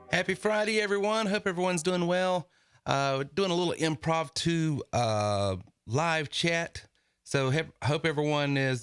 Happy Friday, everyone. Hope everyone's doing well. Doing a little impromptu live chat. So hope everyone is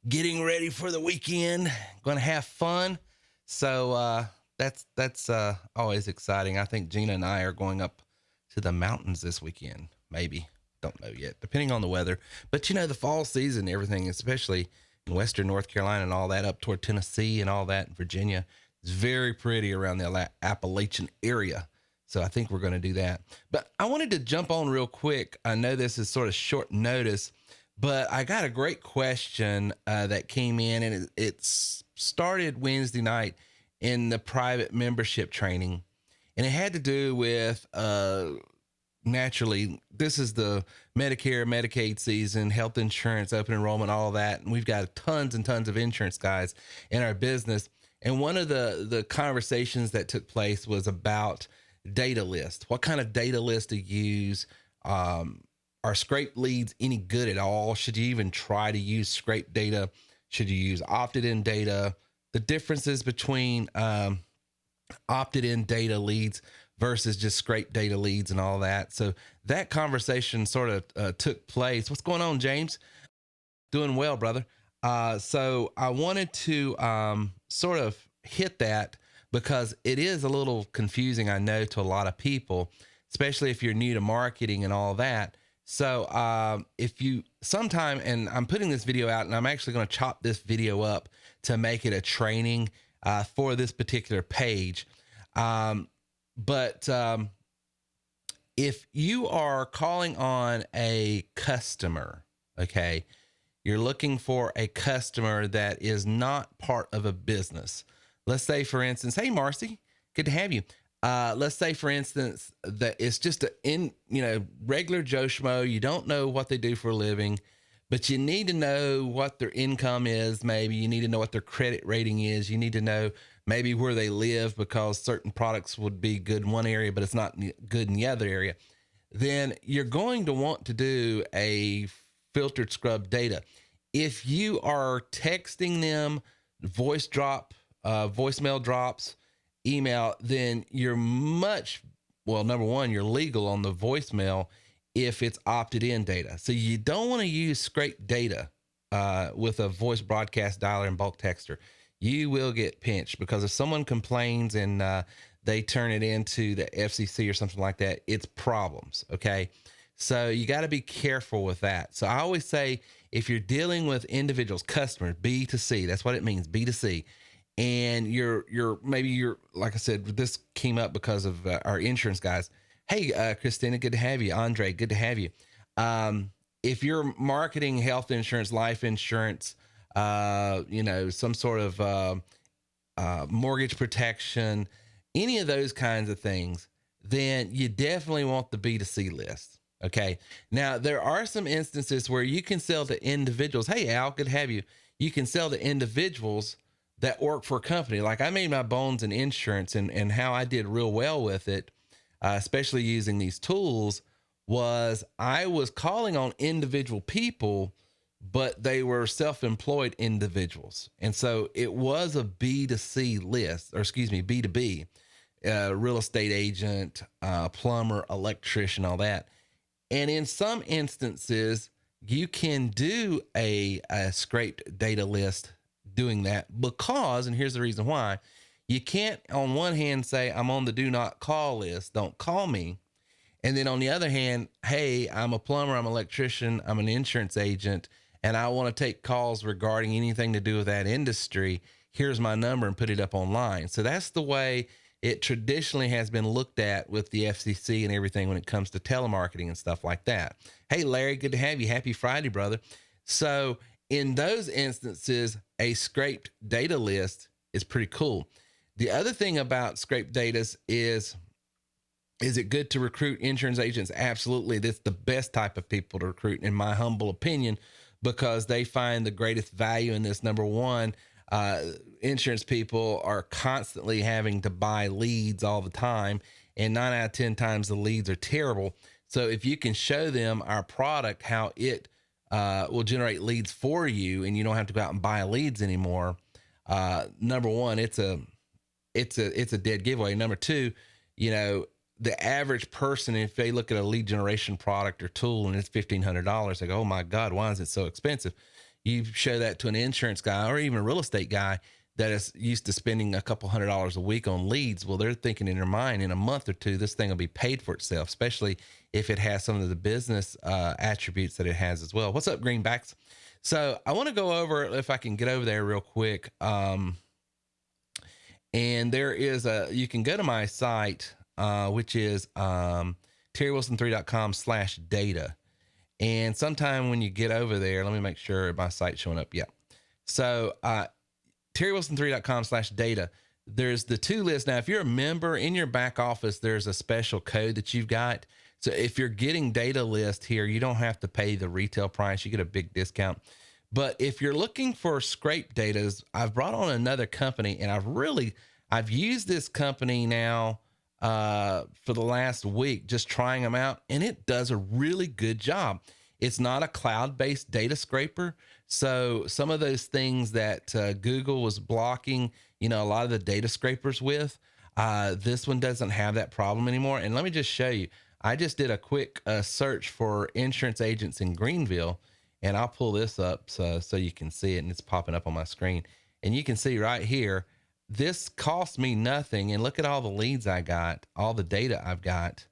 getting ready for the weekend. Going to have fun. So that's always exciting. I think Gina and I are going up to the mountains this weekend. Maybe. Don't know yet, depending on the weather. But, you know, the fall season, everything, especially in western North Carolina and all that, up toward Tennessee and all that, in Virginia, it's very pretty around the Appalachian area. So I think we're going to do that. But I wanted to jump on real quick. I know this is sort of short notice, but I got a great question that came in, and it started Wednesday night in the private membership training. And it had to do with, naturally, this is the Medicare, Medicaid season, health insurance, open enrollment, all that. And we've got tons and tons of insurance guys in our business. And one of the conversations that took place was about data list. What kind of data list to use? Are scrape leads any good at all? Should you even try to use scrape data? Should you use opted-in data? The differences between opted-in data leads versus just scrape data leads and all that. So that conversation sort of took place. What's going on, James? Doing well, brother. So I wanted to sort of hit that because it is a little confusing, I know, to a lot of people, especially if you're new to marketing and all that. So if you sometime, and I'm putting this video out, and I'm actually going to chop this video up to make it a training for this particular page. But if you are calling on a customer, okay, you're looking for a customer that is not part of a business. Let's say, for instance, hey, Marcy, good to have you. Let's say, for instance, that it's just regular Joe Schmo. You don't know what they do for a living, but you need to know what their income is. Maybe you need to know what their credit rating is. You need to know maybe where they live, because certain products would be good in one area, but it's not good in the other area. Then you're going to want to do a filtered scrub data. If you are texting them, voicemail drops, email, then you're much well, number one, you're legal on the voicemail if it's opted in data. So you don't want to use scraped data with a voice broadcast dialer and bulk texter. You will get pinched because if someone complains and they turn it into the FCC or something like that, it's problems. Okay. So you got to be careful with that. So I always say, if you're dealing with individuals, customers, B to C, that's what it means, B to C. And maybe you're, like I said, this came up because of our insurance guys. Hey, Christina, good to have you. Andre, good to have you. If you're marketing health insurance, life insurance, some sort of mortgage protection, any of those kinds of things, then you definitely want the B2C list. Okay. Now, there are some instances where you can sell to individuals. Hey, Al, good to have you. You can sell to individuals that work for a company. Like I made my bones in insurance, and how I did real well with it, especially using these tools, was I was calling on individual people, but they were self-employed individuals. And so it was a B2C list, or excuse me, B2B, real estate agent, plumber, electrician, all that. And in some instances, you can do a scraped data list doing that because, and here's the reason why, you can't on one hand say, I'm on the do not call list, don't call me. And then on the other hand, hey, I'm a plumber, I'm an electrician, I'm an insurance agent, and I want to take calls regarding anything to do with that industry. Here's my number, and put it up online. So that's the way it traditionally has been looked at with the FCC and everything when it comes to telemarketing and stuff like that. Hey, Larry, good to have you. Happy Friday, brother. So in those instances, a scraped data list is pretty cool. The other thing about scraped data is it good to recruit insurance agents? Absolutely. That's the best type of people to recruit, in my humble opinion, because they find the greatest value in this. Number one, insurance people are constantly having to buy leads all the time, and 9 out of 10 times the leads are terrible. So if you can show them our product, how it will generate leads for you, and you don't have to go out and buy leads anymore. Number one, it's a dead giveaway. Number two, the average person, if they look at a lead generation product or tool and it's $1,500, they go, oh my God, why is it so expensive? You show that to an insurance guy or even a real estate guy that is used to spending a couple $100s a week on leads. Well, they're thinking in their mind, in a month or two, this thing will be paid for itself, especially if it has some of the business attributes that it has as well. What's up, Greenbacks? So I want to go over, if I can get over there real quick. And there is you can go to my site, which is terrywilson3.com/data. And sometime when you get over there, let me make sure my site's showing up. Yeah. So terrywilson3.com/data. There's the two lists. Now, if you're a member in your back office, there's a special code that you've got. So if you're getting data list here, you don't have to pay the retail price. You get a big discount. But if you're looking for scrape data, I've brought on another company, and I've used this company now for the last week, just trying them out, and it does a really good job. It's not a cloud-based data scraper. So some of those things that Google was blocking, a lot of the data scrapers with, this one doesn't have that problem anymore. And let me just show you. I just did a quick search for insurance agents in Greenville, and I'll pull this up so you can see it, and it's popping up on my screen. And you can see right here, this cost me nothing. And look at all the leads I got, all the data I've got.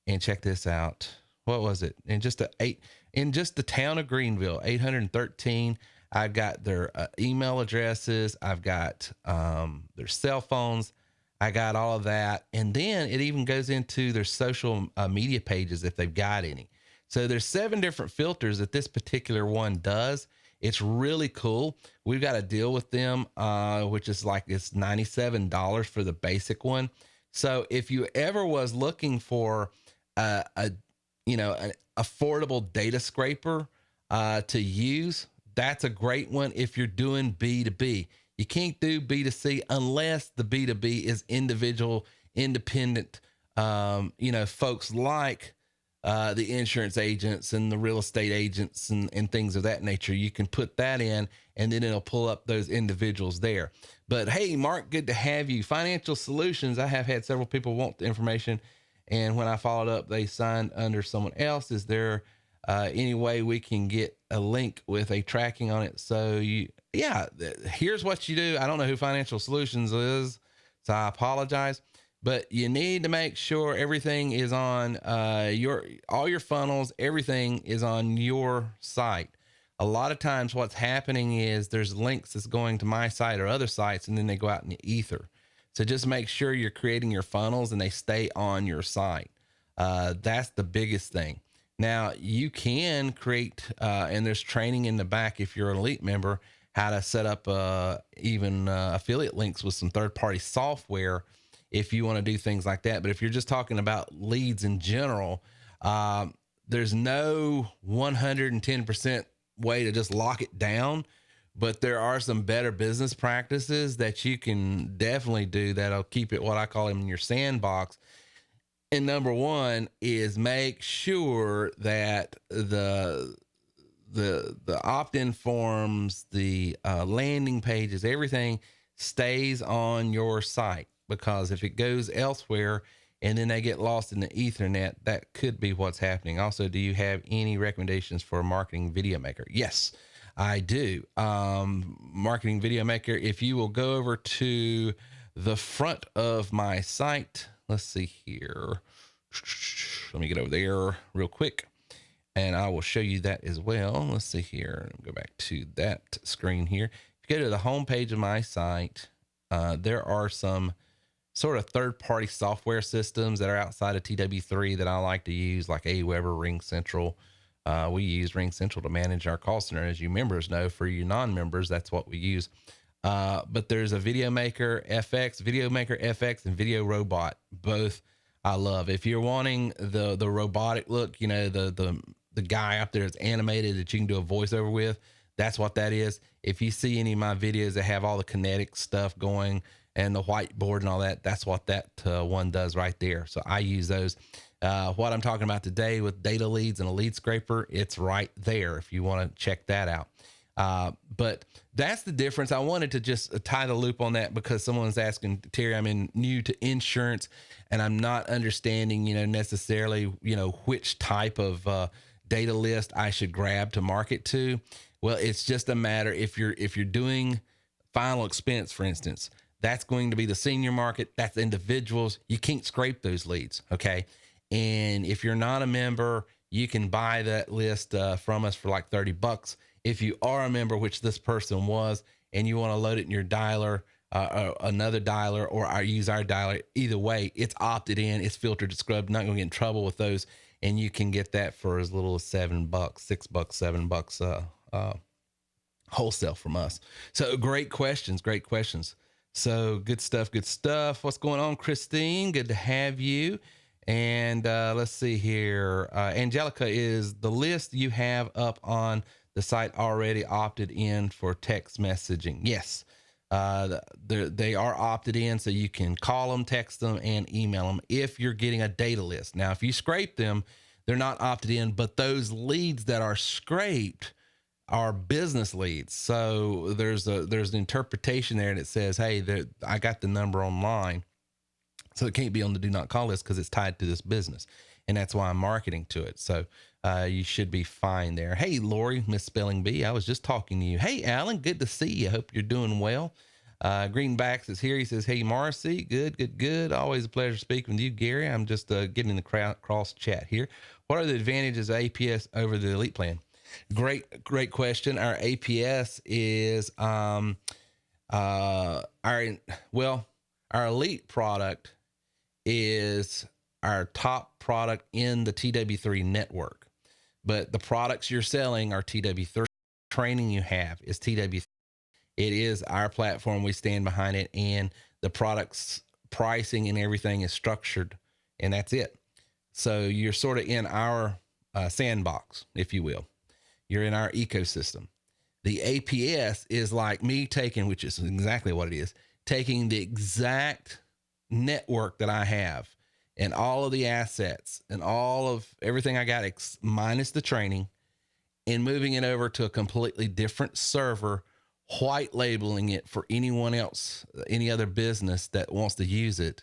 And check this out. What was it? In just the town of Greenville, 813. I've got their email addresses. I've got their cell phones. I got all of that. And then it even goes into their social media pages if they've got any. So there's 7 different filters that this particular one does. It's really cool. We've got a deal with them, which is it's $97 for the basic one. So if you ever was looking for an affordable data scraper to use, that's a great one. If you're doing B2B, you can't do B2C unless the B2B is individual, independent, folks like the insurance agents and the real estate agents and things of that nature. You can put that in, and then it'll pull up those individuals there. But hey, Mark, good to have you. Financial Solutions. I have had several people want the information, And when I followed up, they signed under someone else. Is there any way we can get a link with a tracking on it? So here's what you do. I don't know who Financial Solutions is, so I apologize, but you need to make sure everything is on all your funnels, everything is on your site. A lot of times what's happening is there's links that's going to my site or other sites, and then they go out in the ether. So just make sure you're creating your funnels and they stay on your site. That's the biggest thing. Now you can create, and there's training in the back if you're an elite member, how to set up even affiliate links with some third-party software if you want to do things like that. But if you're just talking about leads in general, there's no 110% way to just lock it down, but there are some better business practices that you can definitely do that'll keep it, what I call them, in your sandbox. And number one is make sure that the opt-in forms, the landing pages, everything stays on your site, because if it goes elsewhere and then they get lost in the ethernet, that could be what's happening. Also, do you have any recommendations for a marketing video maker? Yes, I do. Marketing video maker, if you will go over to the front of my site, let's see here. Let me get over there real quick and I will show you that as well. Let's see here. Go back to that screen here. If you go to the home page of my site, there are some sort of third-party software systems that are outside of TW3 that I like to use, like Aweber, Ring Central. We use Ring Central to manage our call center. As you members know, for you non-members, that's what we use. But there's a Video Maker FX, and Video Robot. Both I love. If you're wanting the robotic look, you know, the guy up there is animated that you can do a voiceover with, that's what that is. If you see any of my videos that have all the kinetic stuff going and the whiteboard and all that, that's what that one does right there. So I use those. What I'm talking about today with data leads and a lead scraper, it's right there if you want to check that out. But that's the difference. I wanted to just tie the loop on that because someone's asking, Terry, I'm new to insurance and I'm not understanding, necessarily, which type of data list I should grab to market to. Well, it's just a matter, if you're doing final expense, for instance, that's going to be the senior market. That's individuals. You can't scrape those leads. Okay. And if you're not a member, you can buy that list from us for like $30. If you are a member, which this person was, and you want to load it in your dialer, another dialer, or I use our dialer, either way, it's opted in, it's filtered, it's scrubbed, not going to get in trouble with those. And you can get that for as little as $7, $6, $7, wholesale from us. So great questions. So good stuff. What's going on, Christine? Good to have you. And let's see here. Angelica, is the list you have up on the site already opted in for text messaging? Yes, they are opted in, so you can call them, text them, and email them if you're getting a data list. Now, if you scrape them, they're not opted in, but those leads that are scraped are business leads. So there's an interpretation there, and it says, hey, I got the number online. So it can't be on the do not call list because it's tied to this business. And that's why I'm marketing to it. So you should be fine there. Hey, Lori, misspelling B. I was just talking to you. Hey, Alan, good to see you. Hope you're doing well. Greenbacks is here. He says, hey, Marcy, good. Always a pleasure speaking with you, Gary. I'm just getting in the cross chat here. What are the advantages of APS over the Elite plan? Great question. Our APS is our Elite product is our top product in the TW3 network, but the products you're selling are TW3. Training you have is TW3. It is our platform. We stand behind it, and the products pricing and everything is structured, and that's it. So you're sort of in our sandbox, if you will. You're in our ecosystem. The APS is like me taking, which is exactly what it is, taking the exact network that I have and all of the assets and all of everything I got minus the training, and moving it over to a completely different server, white labeling it for anyone else, any other business that wants to use it.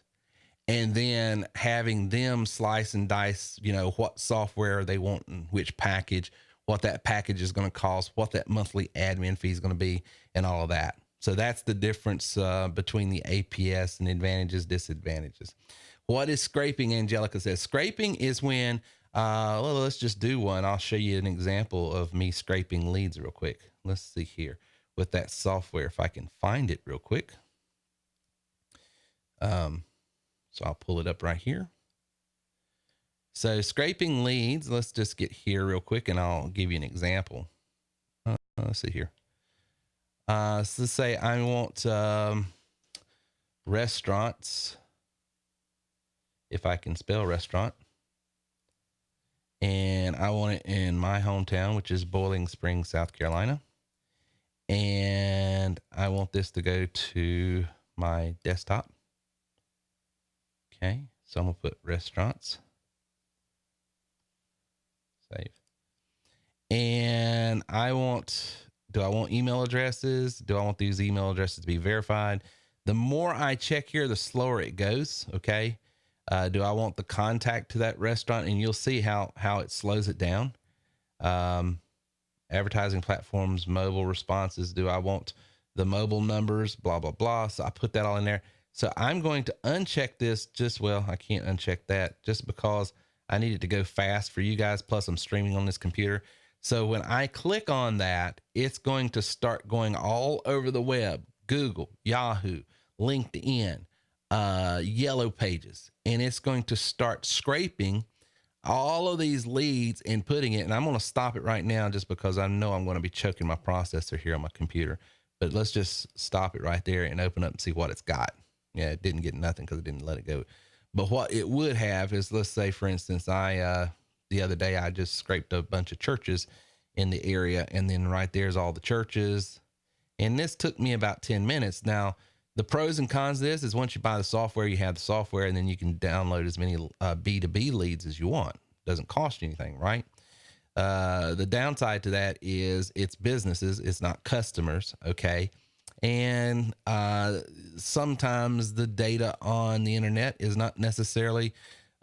and then having them slice and dice, what software they want and which package, what that package is going to cost, what that monthly admin fee is going to be, and all of that. So that's the difference between the APS and advantages, disadvantages. What is scraping? Angelica says scraping is when, well, let's just do one. I'll show you an example of me scraping leads real quick. Let's see here with that software, if I can find it real quick. So I'll pull it up right here. So scraping leads, let's just get here real quick and I'll give you an example. Let's see here. So let's say I want restaurants, if I can spell restaurant, and I want it in my hometown, which is Boiling Springs, South Carolina. And I want this to go to my desktop. Okay, so I'm gonna put restaurants. Save. And do I want email addresses? Do I want these email addresses to be verified? The more I check here, the slower it goes. Okay. Do I want the contact to that restaurant? And you'll see how it slows it down. Advertising platforms, mobile responses. Do I want the mobile numbers? Blah, blah, blah. So I put that all in there. So I'm going to uncheck this I can't uncheck that just because I need it to go fast for you guys. Plus I'm streaming on this computer. So when I click on that, it's going to start going all over the web, Google, Yahoo, LinkedIn, Yellow Pages, and it's going to start scraping all of these leads and putting it. And I'm going to stop it right now just because I know I'm going to be choking my processor here on my computer, but let's just stop it right there and open up and see what it's got. Yeah, it didn't get nothing because it didn't let it go. But what it would have is, let's say, for instance, the other day, I just scraped a bunch of churches in the area. And then right there's all the churches. And this took me about 10 minutes. Now, the pros and cons of this is once you buy the software, you have the software, and then you can download as many B2B leads as you want. Doesn't cost you anything, right? The downside to that is it's businesses, it's not customers. Okay. And sometimes the data on the internet is not necessarily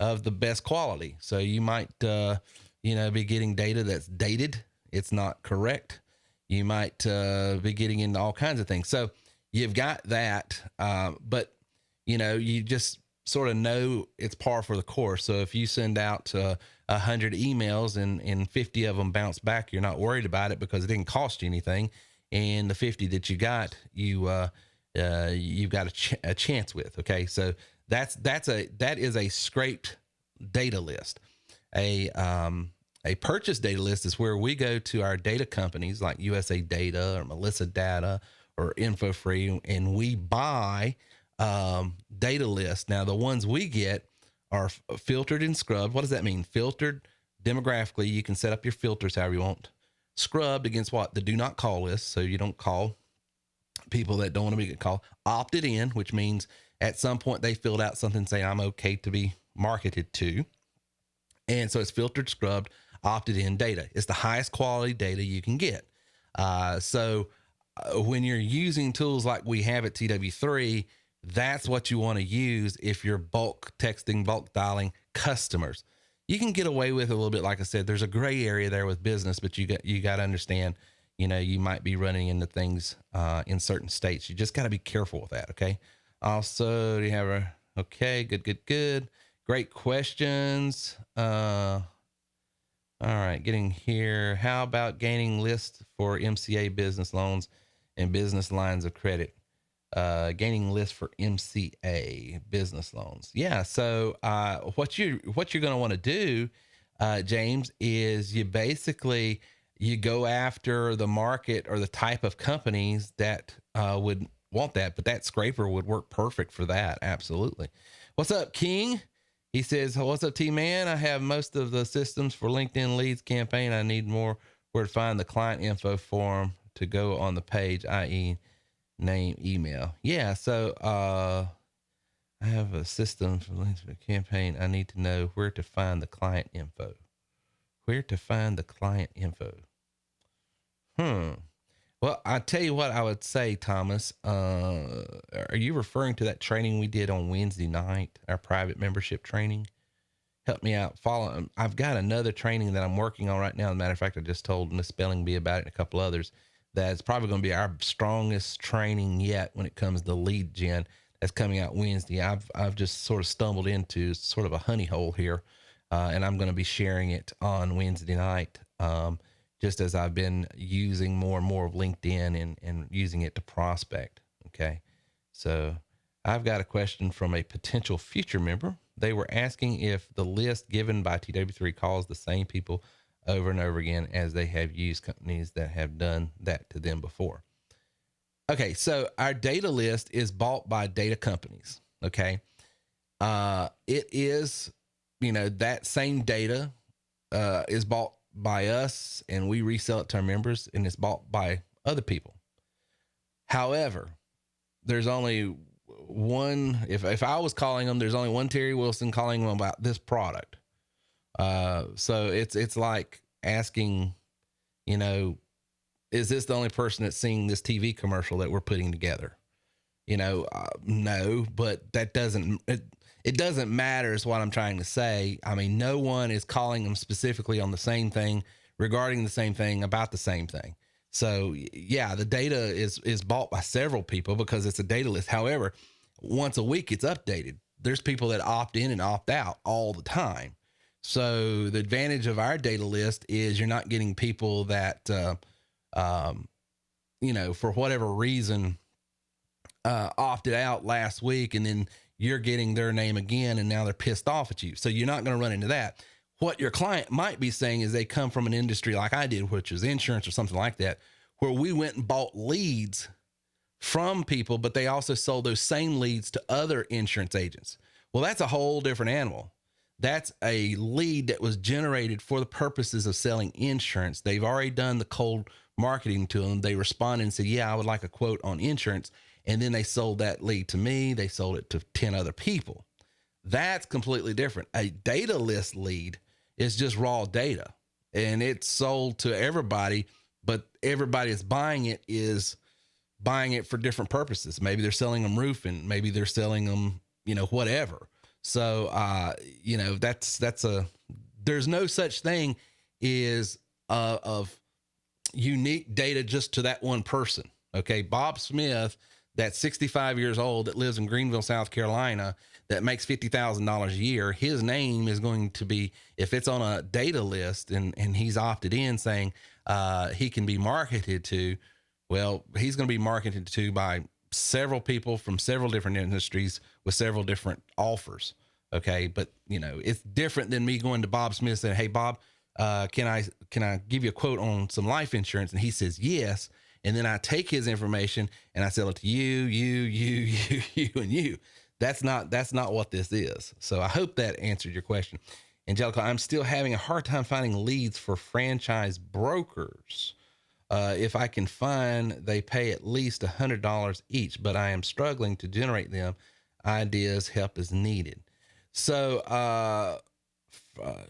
of the best quality. So you might, be getting data that's dated. It's not correct. You might be getting into all kinds of things. So you've got that, but you just sort of know it's par for the course. So if you send out 100 emails and 50 of them bounce back, you're not worried about it because it didn't cost you anything. And the 50 that you got, you've got a chance with. Okay. So that is a scraped data list. A purchase data list is where we go to our data companies like USA Data or Melissa Data or InfoFree, and we buy data lists. Now, the ones we get are filtered and scrubbed. What does that mean? Filtered demographically. You can set up your filters however you want. Scrubbed against what? The do not call list. So you don't call people that don't want to be called. Opted in, which means at some point they filled out something saying I'm okay to be marketed to. And so it's filtered, scrubbed, opted in data. It's the highest quality data you can get. So when you're using tools like we have at TW3, that's what you want to use if you're bulk texting, bulk dialing customers. You can get away with a little bit. Like I said, there's a gray area there with business, but you got to understand, you might be running into things in certain states. You just got to be careful with that. Okay. Also, do you have okay, good. Great questions. All right. Getting here. How about gaining lists for MCA business loans and business lines of credit? Gaining lists for MCA business loans. Yeah. So what you're going to want to do, James, is you go after the market or the type of companies that would want that, but that scraper would work perfect for that. Absolutely. What's up, King? He says, what's up, T-Man? I have most of the systems for LinkedIn leads campaign. I need more where to find the client info form to go on the page, i.e. name, email. Yeah. So, I have a system for the campaign. I need to know where to find the client info. Where to find the client info. Well, I tell you what I would say, Thomas. Are you referring to that training we did on Wednesday night, our private membership training? Help me out. Follow. I've got another training that I'm working on right now. As a matter of fact, I just told Miss Spelling Bee about it and a couple others. That's probably going to be our strongest training yet when it comes to lead gen. That's coming out Wednesday. I've just sort of stumbled into sort of a honey hole here, and I'm going to be sharing it on Wednesday night. Just as I've been using more and more of LinkedIn and using it to prospect. Okay. So I've got a question from a potential future member. They were asking if the list given by TW3 calls the same people over and over again as they have used companies that have done that to them before. Okay. So our data list is bought by data companies. Okay. It is, that same data, is bought by us and we resell it to our members, and it's bought by other people. However, there's only one, if I was calling them, there's only one Terry Wilson calling them about this product. So it's like asking, is this the only person that's seeing this TV commercial that we're putting together? No, but that doesn't, it doesn't matter is what I'm trying to say. I mean, no one is calling them specifically on the same thing, regarding the same thing, about the same thing. So yeah, the data is bought by several people because it's a data list. However, once a week it's updated. There's people that opt in and opt out all the time. So the advantage of our data list is you're not getting people that, for whatever reason, opted out last week, and then you're getting their name again, and now they're pissed off at you. So you're not going to run into that. What your client might be saying is they come from an industry like I did, which is insurance or something like that, where we went and bought leads from people, but they also sold those same leads to other insurance agents. Well, that's a whole different animal. That's a lead that was generated for the purposes of selling insurance. They've already done the cold marketing to them. They responded and said, yeah, I would like a quote on insurance. And then they sold that lead to me. They sold it to 10 other people. That's completely different. A data list lead is just raw data, and it's sold to everybody, but everybody that's buying it is buying it for different purposes. Maybe they're selling them roofing. Maybe they're selling them, whatever. So, there's no such thing is of unique data just to that one person. Okay. Bob Smith, that's 65 years old, that lives in Greenville, South Carolina, that makes $50,000 a year. His name is going to be, if it's on a data list and he's opted in saying he can be marketed to, well, he's going to be marketed to by several people from several different industries with several different offers. Okay. But it's different than me going to Bob Smith and saying, hey, Bob, can I give you a quote on some life insurance? And he says, yes. And then I take his information and I sell it to you, and you. That's not what this is. So I hope that answered your question. Angelica, I'm still having a hard time finding leads for franchise brokers. If I can find, they pay at least $100 each, but I am struggling to generate them. Ideas, help is needed. So,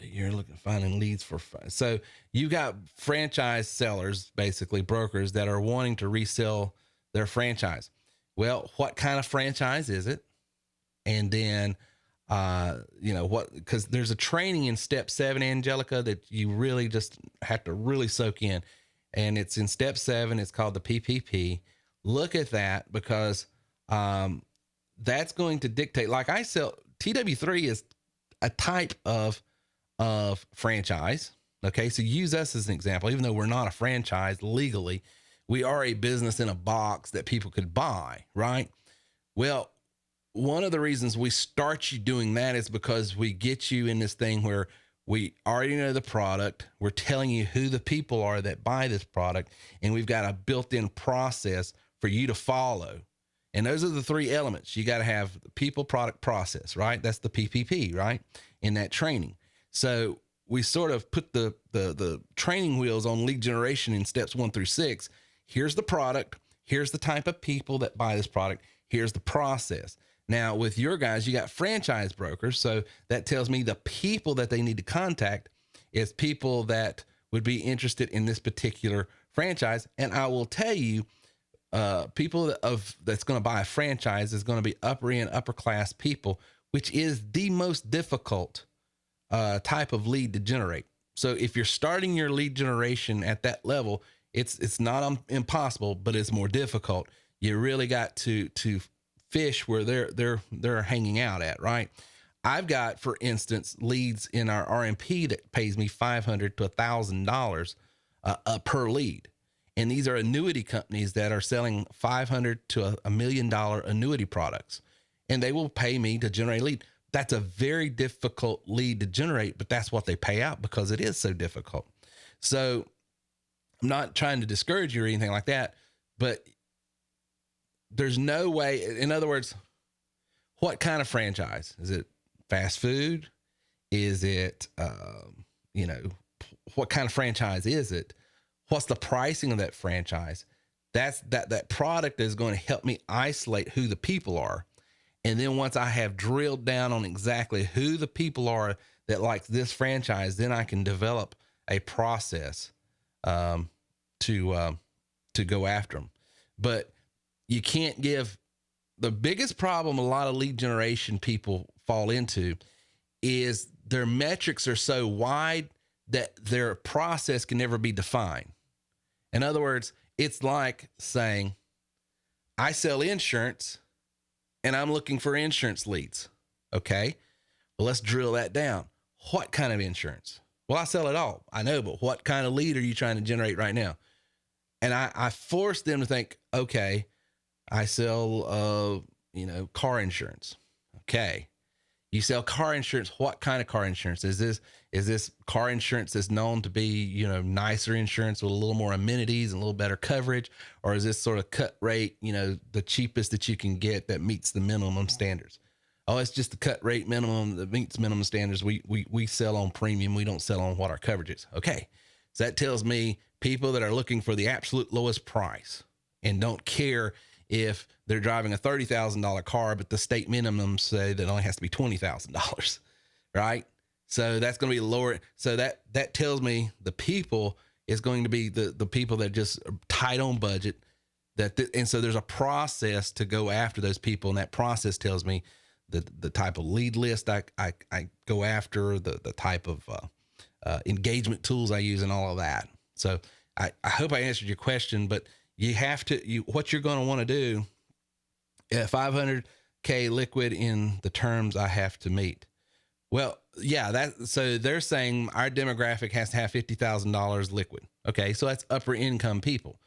you're looking finding leads for, so you got franchise sellers, basically brokers that are wanting to resell their franchise. Well, what kind of franchise is it? And then, because there's a training in step 7, Angelica, that you really just have to really soak in. And it's in step 7. It's called the PPP. Look at that, because, that's going to dictate, like I sell TW3 is a type of franchise. Okay. So use us as an example. Even though we're not a franchise legally, we are a business in a box that people could buy. Right. Well, one of the reasons we start you doing that is because we get you in this thing where we already know the product. We're telling you who the people are that buy this product. And we've got a built-in process for you to follow. And those are the 3 elements. You got to have the people, product, process, right? That's the PPP, right? In that training. So we sort of put the training wheels on lead generation in steps 1 through 6. Here's the product. Here's the type of people that buy this product. Here's the process. Now with your guys, you got franchise brokers. So that tells me the people that they need to contact is people that would be interested in this particular franchise. And I will tell you, people that's going to buy a franchise is going to be upper end, upper class people, which is the most difficult type of lead to generate. So if you're starting your lead generation at that level, it's not impossible, but it's more difficult. You really got to fish where they're hanging out at, right? I've got, for instance, leads in our RMP that pays me $500 to $1,000 per lead. And these are annuity companies that are selling $500 to $1 million annuity products. And they will pay me to generate a lead. That's a very difficult lead to generate, but that's what they pay out because it is so difficult. So I'm not trying to discourage you or anything like that, but there's no way. In other words, what kind of franchise? Is it fast food? Is it, what kind of franchise is it? What's the pricing of that franchise? That product is going to help me isolate who the people are. And then once I have drilled down on exactly who the people are that like this franchise, then I can develop a process to go after them. But you can't give. The biggest problem a lot of lead generation people fall into is their metrics are so wide that their process can never be defined. In other words, it's like saying, I sell insurance and I'm looking for insurance leads. Okay. Well, let's drill that down. What kind of insurance? Well, I sell it all. I know, but what kind of lead are you trying to generate right now? And I force them to think, okay, I sell, car insurance. Okay. You sell car insurance. What kind of car insurance is this car insurance that's known to be, nicer insurance with a little more amenities and a little better coverage? Or is this sort of cut rate, the cheapest that you can get that meets the minimum standards? Oh, it's just the cut rate minimum that meets minimum standards. We sell on premium. We don't sell on what our coverage is. Okay. So that tells me people that are looking for the absolute lowest price and don't care if they're driving a $30,000 car, but the state minimums say that it only has to be $20,000, right? So that's going to be lower. So that tells me the people is going to be the people that just are tight on budget. And so there's a process to go after those people, and that process tells me the type of lead list I go after, the type of engagement tools I use, and all of that. So I hope I answered your question, but you have to, what you're going to want to do, 500K liquid in the terms I have to meet. Well, yeah, so they're saying our demographic has to have $50,000 liquid. Okay. So that's upper income people.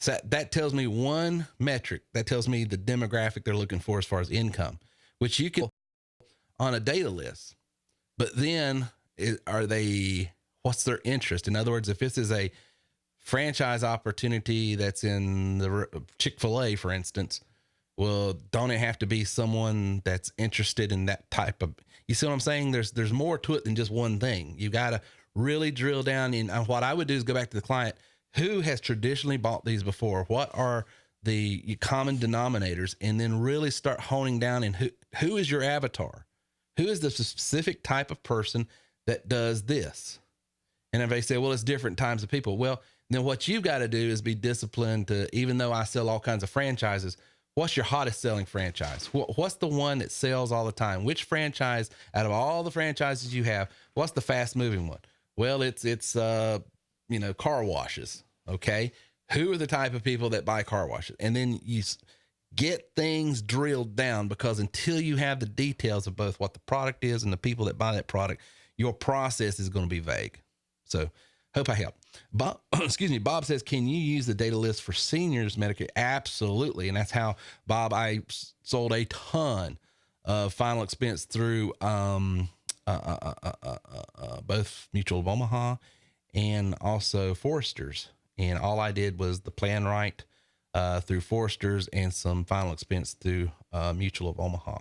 So that tells me one metric. That tells me the demographic they're looking for as far as income, which you can on a data list. But then what's their interest? In other words, if this is a franchise opportunity that's in the Chick-fil-A, for instance, well, don't it have to be someone that's interested in that type of, you see what I'm saying? There's more to it than just one thing. You got to really drill down in. What I would do is go back to the client who has traditionally bought these before. What are the common denominators? And then really start honing down in who is your avatar? Who is the specific type of person that does this? And if they say, well, it's different types of people. Well, then what you've got to do is be disciplined to, even though I sell all kinds of franchises, what's your hottest selling franchise? What's the one that sells all the time? Which franchise out of all the franchises you have, what's the fast moving one? Well, it's car washes. Okay. Who are the type of people that buy car washes? And then you get things drilled down, because until you have the details of both what the product is and the people that buy that product, your process is going to be vague. So hope I help. Bob, Bob says, can you use the data list for seniors Medicare? Absolutely. And that's how, Bob, I sold a ton of final expense through both Mutual of Omaha and also Foresters. And all I did was the plan right through Foresters and some final expense through Mutual of Omaha.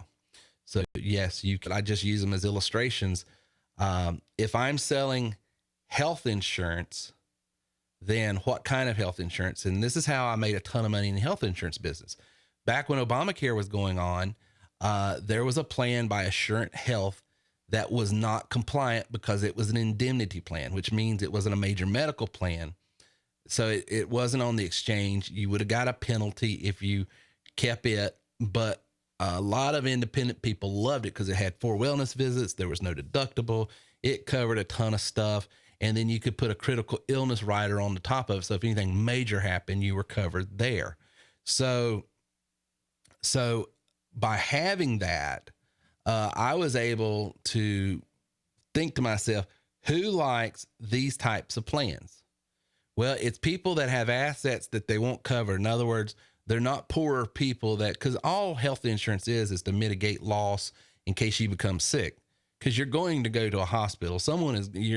So yes, I just use them as illustrations. If I'm selling health insurance, then what kind of health insurance? And this is how I made a ton of money in the health insurance business. Back when Obamacare was going on, there was a plan by Assurant Health that was not compliant because it was an indemnity plan, which means it wasn't a major medical plan. So it wasn't on the exchange. You would have got a penalty if you kept it, but a lot of independent people loved it because it had 4 wellness visits. There was no deductible. It covered a ton of stuff. And then you could put a critical illness rider on the top of it. So if anything major happened, you were covered there. So by having that, I was able to think to myself, who likes these types of plans? Well, it's people that have assets that they won't cover. In other words, they're not poorer people because all health insurance is to mitigate loss in case you become sick. Because you're going to go to a hospital. They're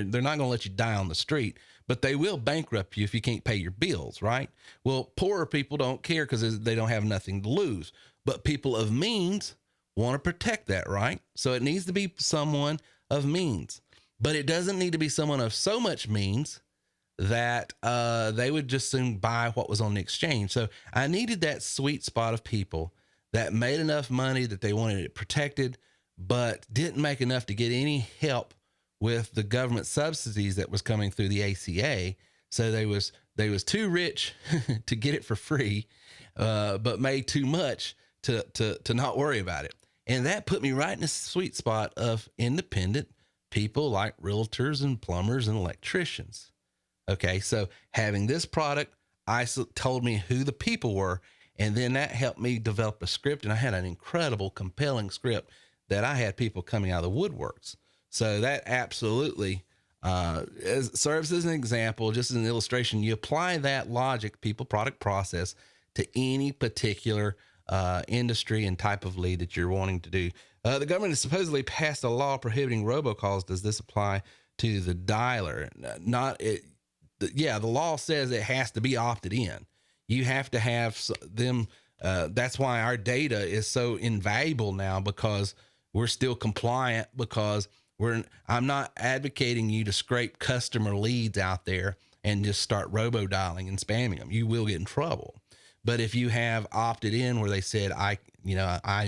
not going to let you die on the street, but they will bankrupt you if you can't pay your bills, right? Well, poorer people don't care because they don't have nothing to lose. But people of means want to protect that, right? So it needs to be someone of means. But it doesn't need to be someone of so much means that they would just soon buy what was on the exchange. So I needed that sweet spot of people that made enough money that they wanted it protected, but didn't make enough to get any help with the government subsidies that was coming through the ACA. So they was too rich to get it for free, but made too much to not worry about it. And that put me right in the sweet spot of independent people like realtors and plumbers and electricians. Okay, so having this product told me who the people were, and then that helped me develop a script, and I had an incredible, compelling script that I had people coming out of the woodworks. So that absolutely serves as an example, just as an illustration. You apply that logic, people, product, process, to any particular industry and type of lead that you're wanting to do. The government has supposedly passed a law prohibiting robocalls. Does this apply to the dialer? The law says it has to be opted in. You have to have them. That's why our data is so invaluable now, because we're still compliant, because I'm not advocating you to scrape customer leads out there and just start robo dialing and spamming them. You will get in trouble. But if you have opted in where they said, I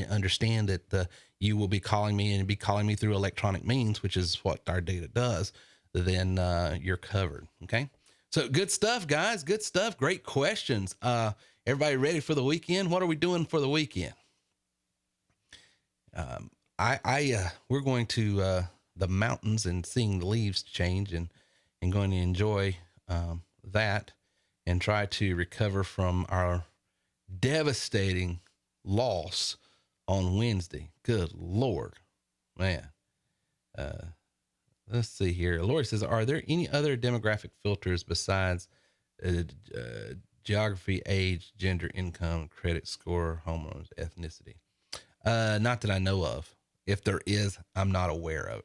understand that you will be calling me and be calling me through electronic means, which is what our data does, then you're covered. Okay. So good stuff, guys. Good stuff. Great questions. Everybody ready for the weekend? What are we doing for the weekend? We're going to the mountains and seeing the leaves change, and going to enjoy that and try to recover from our devastating loss on Wednesday. Good Lord, man. Let's see here. Lori says, are there any other demographic filters besides geography, age, gender, income, credit score, homeowners, ethnicity? Not that I know of. If there is, I'm not aware of.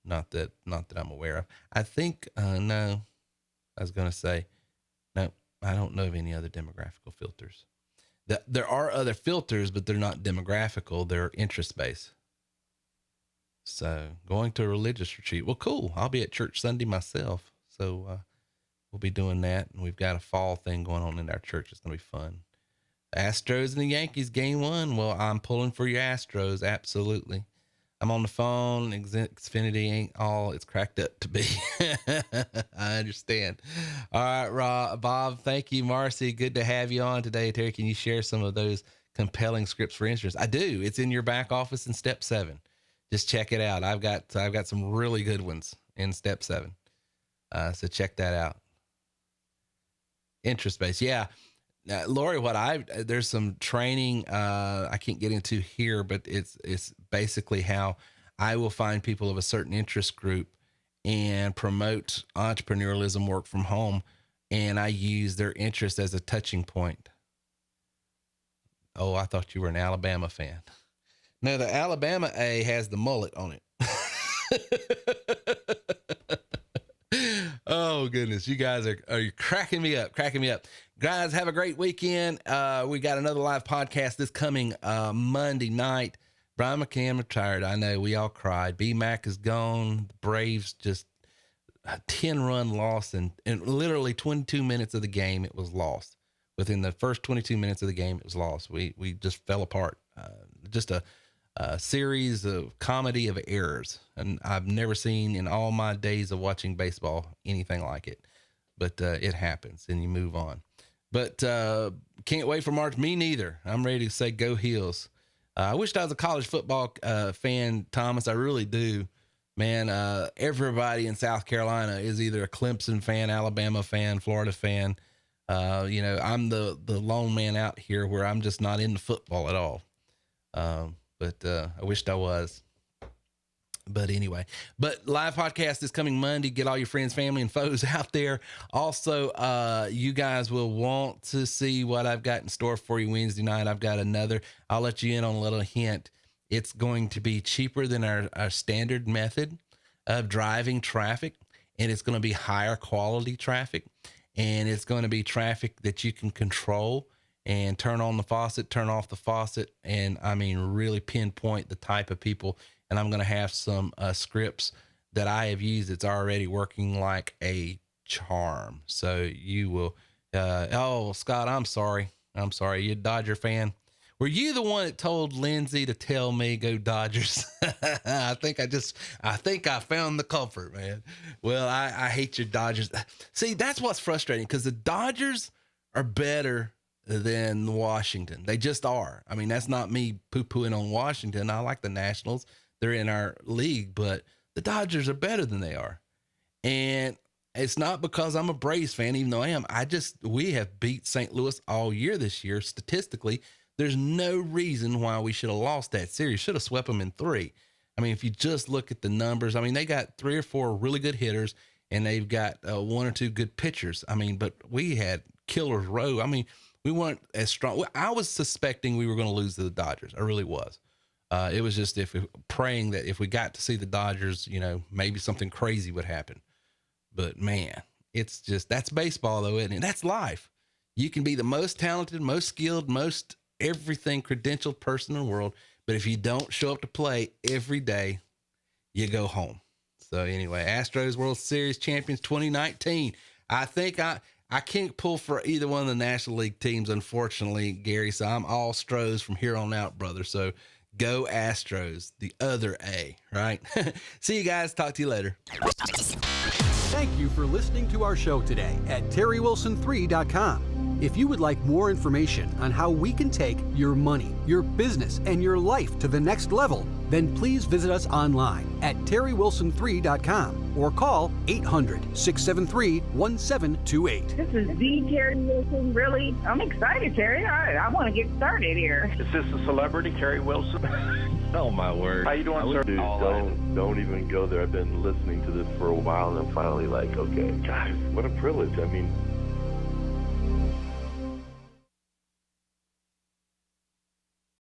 Not that I'm aware of. I think, no, I was going to say, no, I don't know of any other demographical filters. There are other filters, but they're not demographical. They're interest-based. So going to a religious retreat. Well, cool. I'll be at church Sunday myself. So we'll be doing that. And we've got a fall thing going on in our church. It's going to be fun. Astros and the Yankees game 1. Well, I'm pulling for your Astros. Absolutely. I'm on the phone. Xfinity ain't all it's cracked up to be. I understand. All right, Bob. Thank you, Marcy. Good to have you on today. Terry, can you share some of those compelling scripts for insurance? I do. It's in your back office in step 7. Just check it out. I've got some really good ones in step 7. So check that out. Interest based. Yeah. Lori, there's some training, I can't get into here, but it's basically how I will find people of a certain interest group and promote entrepreneurialism, work from home. And I use their interest as a touching point. Oh, I thought you were an Alabama fan. No, the Alabama A has the mullet on it. Oh goodness. You guys are cracking me up. Guys, have a great weekend. We got another live podcast this coming Monday night. Brian McCann retired. I know we all cried. B-Mac is gone. The Braves just a 10-run loss, and literally 22 minutes of the game, it was lost. Within the first 22 minutes of the game, it was lost. We just fell apart. Just a series of comedy of errors. And I've never seen in all my days of watching baseball anything like it. But it happens and you move on. But can't wait for March. Me neither. I'm ready to say go Heels. I wished I was a college football fan, Thomas. I really do. Man, everybody in South Carolina is either a Clemson fan, Alabama fan, Florida fan. I'm the lone man out here where I'm just not into football at all. But I wished I was. But anyway, live podcast is coming Monday. Get all your friends, family, and foes out there. Also, you guys will want to see what I've got in store for you Wednesday night. I've got another. I'll let you in on a little hint. It's going to be cheaper than our standard method of driving traffic, and it's going to be higher quality traffic, and it's going to be traffic that you can control and turn on the faucet, turn off the faucet, and I mean really pinpoint the type of people. And I'm going to have some scripts that I have used. It's already working like a charm. So you will, Scott, I'm sorry. You're a Dodger fan. Were you the one that told Lindsay to tell me go Dodgers? I think I found the culprit, man. Well, I hate your Dodgers. See, that's what's frustrating because the Dodgers are better than Washington. They just are. I mean, that's not me poo-pooing on Washington. I like the Nationals. They're in our league, but the Dodgers are better than they are. And it's not because I'm a Braves fan, even though I am. We have beat St. Louis all year this year. Statistically, there's no reason why we should have lost that series. Should have swept them in 3. I mean, if you just look at the numbers, I mean, they got 3 or 4 really good hitters and they've got 1 or 2 good pitchers. I mean, but we had killers row. I mean, we weren't as strong. I was suspecting we were going to lose to the Dodgers. I really was. It was just praying that if we got to see the Dodgers, maybe something crazy would happen. But man, it's just, that's baseball though, isn't it? That's life. You can be the most talented, most skilled, most everything credentialed person in the world. But if you don't show up to play every day, you go home. So anyway, Astros World Series champions 2019. I think I can't pull for either one of the National League teams, unfortunately, Gary. So I'm all Stros from here on out, brother. So go Astros, the other A, right? See you guys. Talk to you later. Thank you for listening to our show today at TerryWilson3.com. If you would like more information on how we can take your money, your business, and your life to the next level, then please visit us online at TerryWilson3.com or call 800-673-1728. This is the Terry Wilson. Really? I'm excited, Terry. I want to get started here. Is this a celebrity, Terry Wilson? Oh, my word. How you doing, sir? Dude, don't even go there. I've been listening to this for a while, and I'm finally like, okay, guys, what a privilege. I mean,